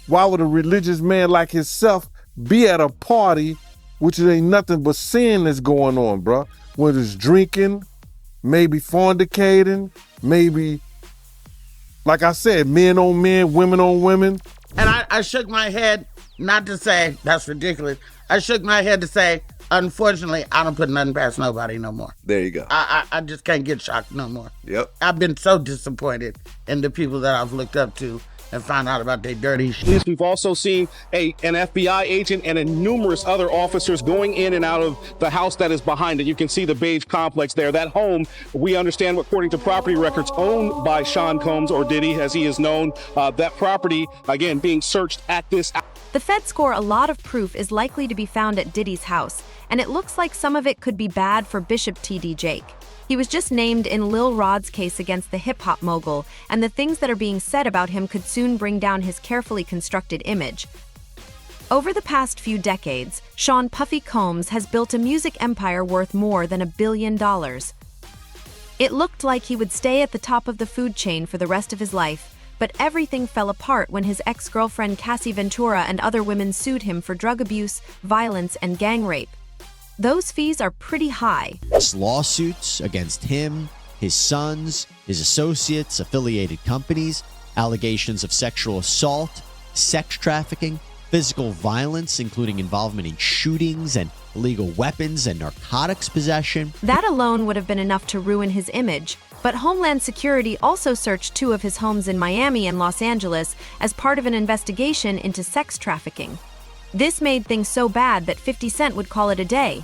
Why would a religious man like himself be at a party, which ain't nothing but sin that's going on, bro? Whether it's drinking, maybe fornicating, maybe, like I said, men on men, women on women. And I shook my head, not to say that's ridiculous. I shook my head to say, unfortunately, I don't put nothing past nobody no more. There you go. I just can't get shocked no more. Yep. I've been so disappointed in the people that I've looked up to and found out about their dirty shit. We've also seen an FBI agent and numerous other officers going in and out of the house that is behind it. You can see the beige complex there. That home, we understand, according to property records, owned by Sean Combs, or Diddy, as he is known. That property, again, being searched at this. The feds score a lot of proof is likely to be found at Diddy's house, and it looks like some of it could be bad for Bishop TD Jake. He was just named in Lil Rod's case against the hip-hop mogul, and the things that are being said about him could soon bring down his carefully constructed image. Over the past few decades, Sean Puffy Combs has built a music empire worth more than $1 billion. It looked like he would stay at the top of the food chain for the rest of his life, but everything fell apart when his ex-girlfriend Cassie Ventura and other women sued him for drug abuse, violence, and gang rape. Those fees are pretty high. Lawsuits against him, his sons, his associates, affiliated companies, allegations of sexual assault, sex trafficking, physical violence, including involvement in shootings and illegal weapons and narcotics possession. That alone would have been enough to ruin his image, but Homeland Security also searched 2 of his homes in Miami and Los Angeles as part of an investigation into sex trafficking. This made things so bad that 50 Cent would call it a day.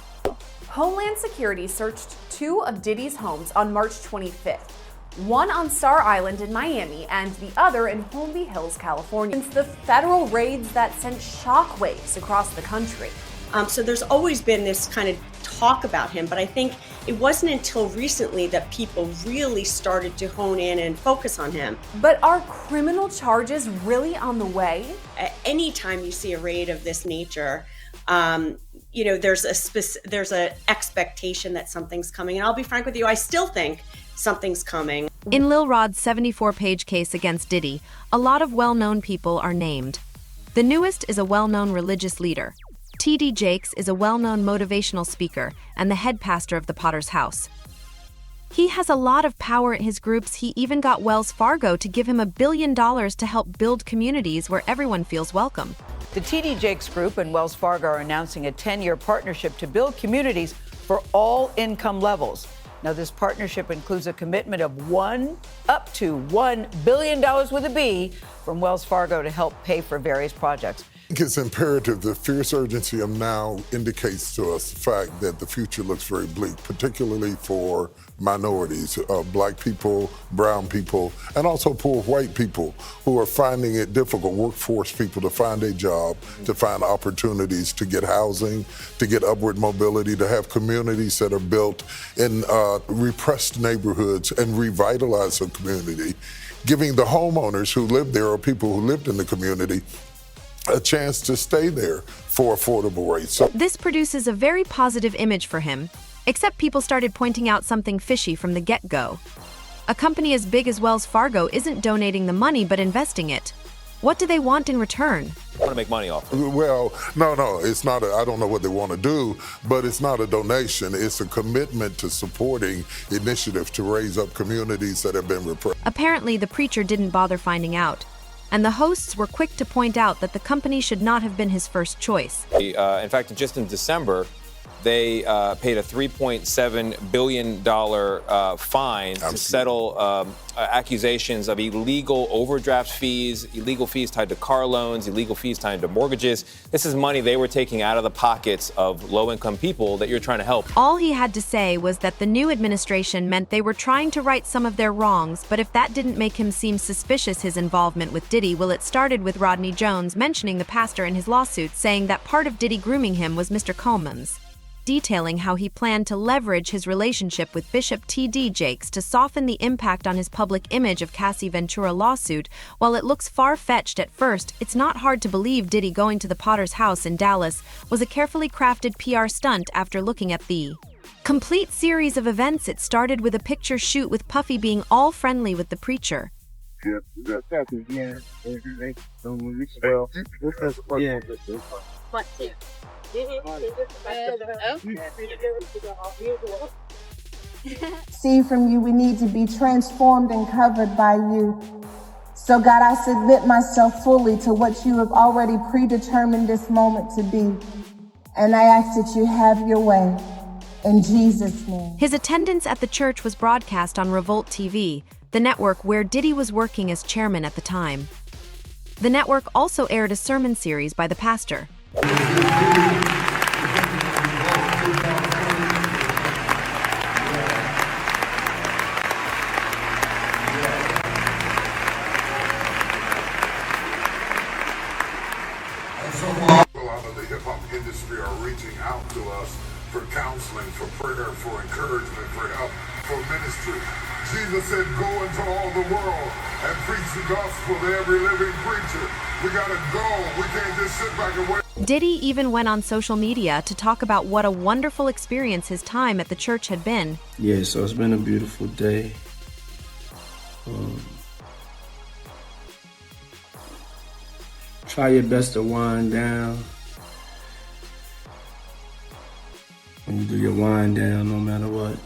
Homeland Security searched 2 of Diddy's homes on March 25th, one on Star Island in Miami and the other in Holmby Hills, California. Since the federal raids that sent shockwaves across the country. So there's always been this kind of talk about him, but I think it wasn't until recently that people really started to hone in and focus on him. But are criminal charges really on the way? Anytime you see a raid of this nature, there's an expectation that something's coming. And I'll be frank with you, I still think something's coming. In Lil Rod's 74-page case against Diddy, a lot of well-known people are named. The newest is a well-known religious leader. TD Jakes is a well-known motivational speaker and the head pastor of the Potter's House. He has a lot of power in his groups. He even got Wells Fargo to give him $1 billion to help build communities where everyone feels welcome. The TD Jakes Group and Wells Fargo are announcing a 10-year partnership to build communities for all income levels. Now, this partnership includes a commitment of up to $1 billion with a B from Wells Fargo to help pay for various projects. I think it's imperative. The fierce urgency of now indicates to us the fact that the future looks very bleak, particularly for minorities, black people, brown people, and also poor white people who are finding it difficult, workforce people, to find a job, to find opportunities, to get housing, to get upward mobility, to have communities that are built in repressed neighborhoods and revitalize a community, giving the homeowners who live there or people who lived in the community a chance to stay there for affordable rates. This produces a very positive image for him, except people started pointing out something fishy from the get-go. A company as big as Wells Fargo isn't donating the money but investing it. What do they want in return? I want to make money off it. Well, no, it's not. I don't know what they want to do, but it's not a donation. It's a commitment to supporting initiatives to raise up communities that have been repressed. Apparently, the preacher didn't bother finding out, and the hosts were quick to point out that the company should not have been his first choice. In fact, just in December, they paid a $3.7 billion fine to settle accusations of illegal overdraft fees, illegal fees tied to car loans, illegal fees tied to mortgages. This is money they were taking out of the pockets of low-income people that you're trying to help. All he had to say was that the new administration meant they were trying to right some of their wrongs, but if that didn't make him seem suspicious, his involvement with Diddy, well, it started with Rodney Jones mentioning the pastor in his lawsuit, saying that part of Diddy grooming him was Mr. Coleman's, detailing how he planned to leverage his relationship with Bishop TD Jakes to soften the impact on his public image of Cassie Ventura lawsuit. While it looks far-fetched at first, it's not hard to believe Diddy going to the Potter's House in Dallas was a carefully crafted PR stunt after looking at the complete series of events. It started with a picture shoot with Puffy being all friendly with the preacher. See from you, we need to be transformed and covered by you. So God, I submit myself fully to what you have already predetermined this moment to be. And I ask that you have your way. In Jesus' name. His attendance at the church was broadcast on Revolt TV, the network where Diddy was working as chairman at the time. The network also aired a sermon series by the pastor. A lot of the hip-hop industry are reaching out to us for counseling, for prayer, for encouragement, for help, for ministry. Jesus said, go into all the world and preach the gospel to every living creature. We gotta go. We can't just sit back and wait. Diddy even went on social media to talk about what a wonderful experience his time at the church had been. Yeah, so it's been a beautiful day. Try your best to wind down. When you do your wind down, no matter what.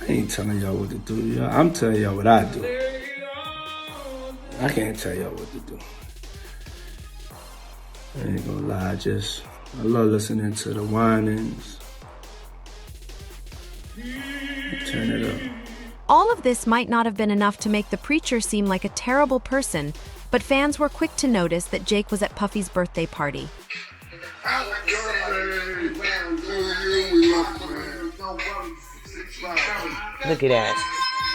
I ain't telling y'all what to do. I'm telling y'all what I do. I can't tell y'all what to do. I ain't gonna lie, I love listening to the whinings. Turn it up. All of this might not have been enough to make the preacher seem like a terrible person, but fans were quick to notice that Jake was at Puffy's birthday party. Look at that.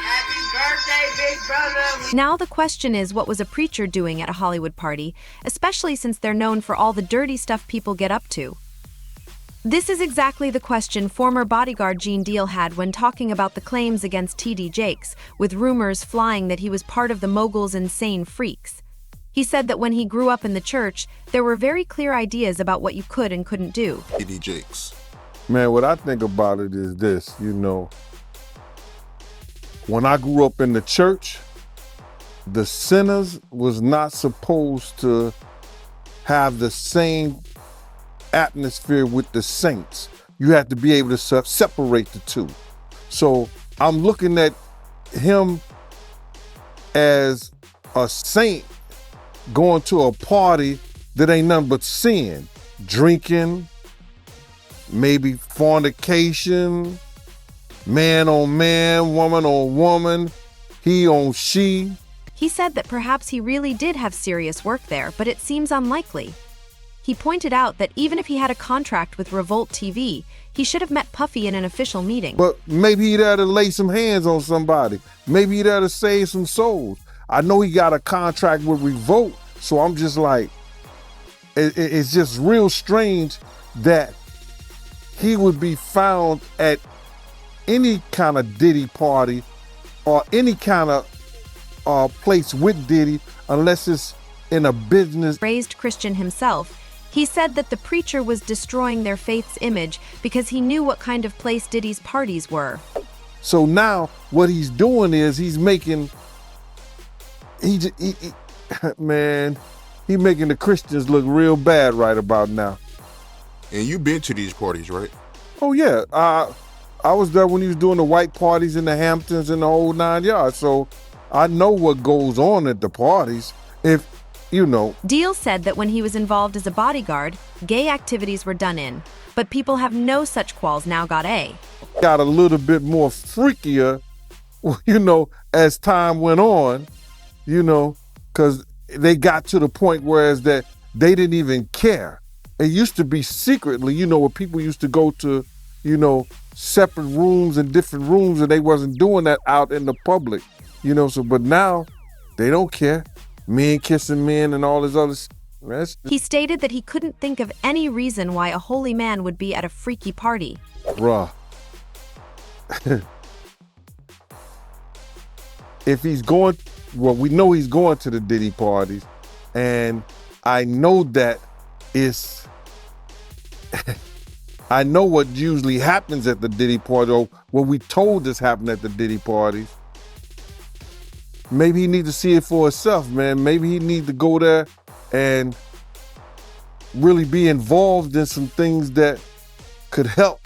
Happy birthday, big brother. Now the question is, what was a preacher doing at a Hollywood party, especially since they're known for all the dirty stuff people get up to? This is exactly the question former bodyguard Gene Deal had when talking about the claims against TD Jakes, with rumors flying that he was part of the mogul's insane freaks. He said that when he grew up in the church, there were very clear ideas about what you could and couldn't do. TD Jakes. Man, what I think about it is this, when I grew up in the church, the sinners was not supposed to have the same atmosphere with the saints. You have to be able to separate the two. So I'm looking at him as a saint going to a party that ain't nothing but sin, drinking, maybe fornication, man on man, woman on woman, he on she. He said that perhaps he really did have serious work there, but it seems unlikely. He pointed out that even if he had a contract with Revolt TV, he should have met Puffy in an official meeting. But maybe he'd have to lay some hands on somebody. Maybe he'd have to save some souls. I know he got a contract with Revolt, so I'm just like, it's just real strange that he would be found at any kind of Diddy party or any kind of place with Diddy unless it's in a business. Raised Christian himself, he said that the preacher was destroying their faith's image because he knew what kind of place Diddy's parties were. So now what he's doing is he's making the Christians look real bad right about now. And you've been to these parties, right? Oh yeah, I was there when he was doing the white parties in the Hamptons and the whole 9 yards. So I know what goes on at the parties. Deal said that when he was involved as a bodyguard, gay activities were done in, but people have no such qualms now got a. Got a little bit more freakier, as time went on, because they got to the point whereas that they didn't even care. It used to be secretly, where people used to go to, separate rooms and different rooms, and they wasn't doing that out in the public, but now they don't care. Men kissing men and all this other He stated that he couldn't think of any reason why a holy man would be at a freaky party. Bruh. If he's going, we know he's going to the Diddy parties, and I know that it's, I know what usually happens at the Diddy party, or what we told us happened at the Diddy parties. maybe he need to see it for himself, man. Maybe he need to go there and really be involved in some things that could help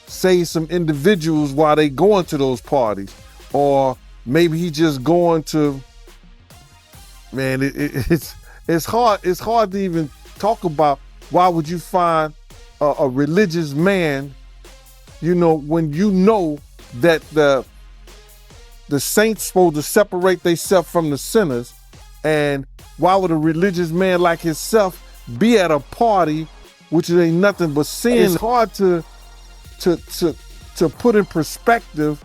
save some individuals while they going to those parties. Or maybe he just going to, man, it's hard to even talk about. Why would you find a religious man, when you know that the saints supposed to separate themselves from the sinners, and why would a religious man like himself be at a party which ain't nothing but sin? It's hard to put in perspective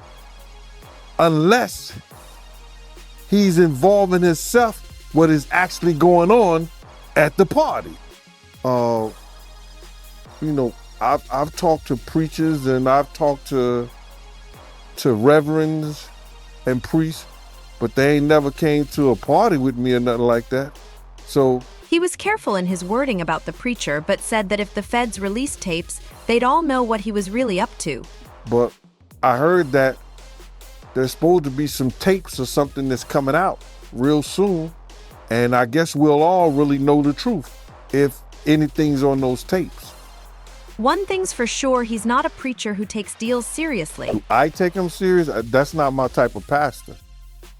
unless he's involving himself what is actually going on at the party. I've talked to preachers and I've talked to reverends and priests, but they ain't never came to a party with me or nothing like that. So he was careful in his wording about the preacher, but said that if the feds released tapes, they'd all know what he was really up to. But I heard that there's supposed to be some tapes or something that's coming out real soon, and I guess we'll all really know the truth if anything's on those tapes. One thing's for sure, he's not a preacher who takes deals seriously. I take him serious. That's not my type of pastor.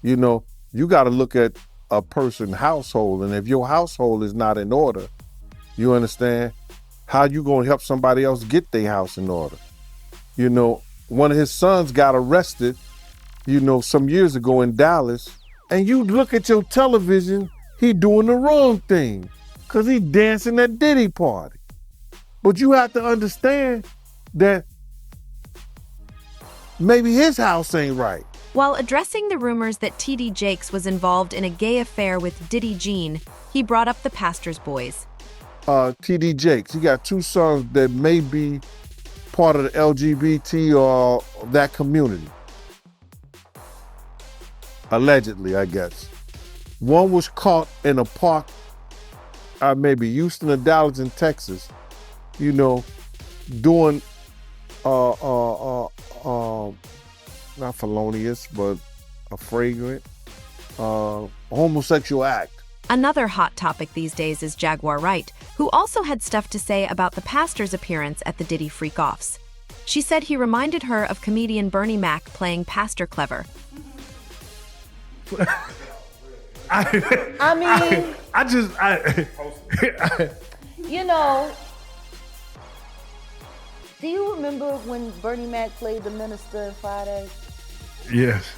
You got to look at a person's household, and if your household is not in order, you understand, how you going to help somebody else get their house in order? One of his sons got arrested, some years ago in Dallas, and you look at your television, he doing the wrong thing because he dancing at Diddy party. But you have to understand that maybe his house ain't right. While addressing the rumors that TD Jakes was involved in a gay affair with Diddy Jean, he brought up the pastor's boys. TD Jakes, he got two sons that may be part of the LGBT or that community. Allegedly, I guess. One was caught in a park, maybe Houston or Dallas in Texas, doing not felonious, but a flagrant homosexual act. Another hot topic these days is Jaguar Wright, who also had stuff to say about the pastor's appearance at the Diddy freak-offs. She said he reminded her of comedian Bernie Mac playing Pastor Clever. Do you remember when Bernie Mac played the minister in Friday? Yes.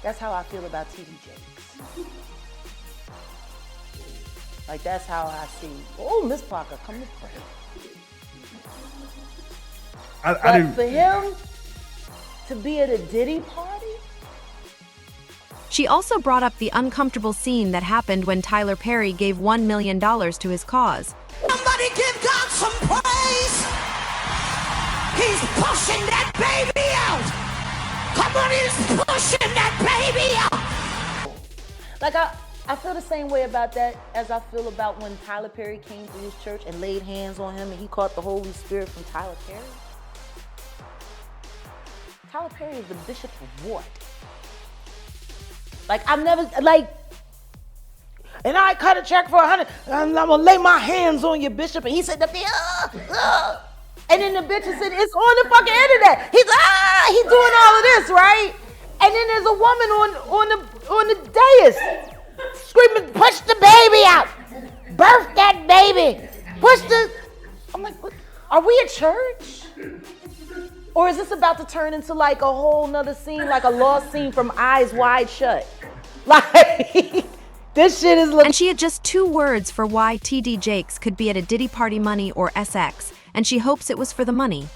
That's how I feel about TD Jakes. Like, that's how I see. Oh, Miss Parker, come to pray. But for him to be at a Diddy party? She also brought up the uncomfortable scene that happened when Tyler Perry gave $1 million to his cause. Somebody give God some praise. He's pushing that baby out. Come on, he's pushing that baby out. Like, I feel the same way about that as I feel about when Tyler Perry came to his church and laid hands on him and he caught the Holy Spirit from Tyler Perry. Tyler Perry is the bishop of what? Like, I've never, and I cut a check for 100, and I'm gonna lay my hands on your bishop. And he said, and then the bishop said, it's on the fucking internet. He's doing all of this, right? And then there's a woman on the dais screaming, push the baby out. Birth that baby. I'm like, what? Are we a church? Or is this about to turn into like a whole nother scene, like a lost scene from Eyes Wide Shut? Like, this shit is looking. And she had just 2 words for why TD Jakes could be at a Diddy Party Money or SX, and she hopes it was for the money.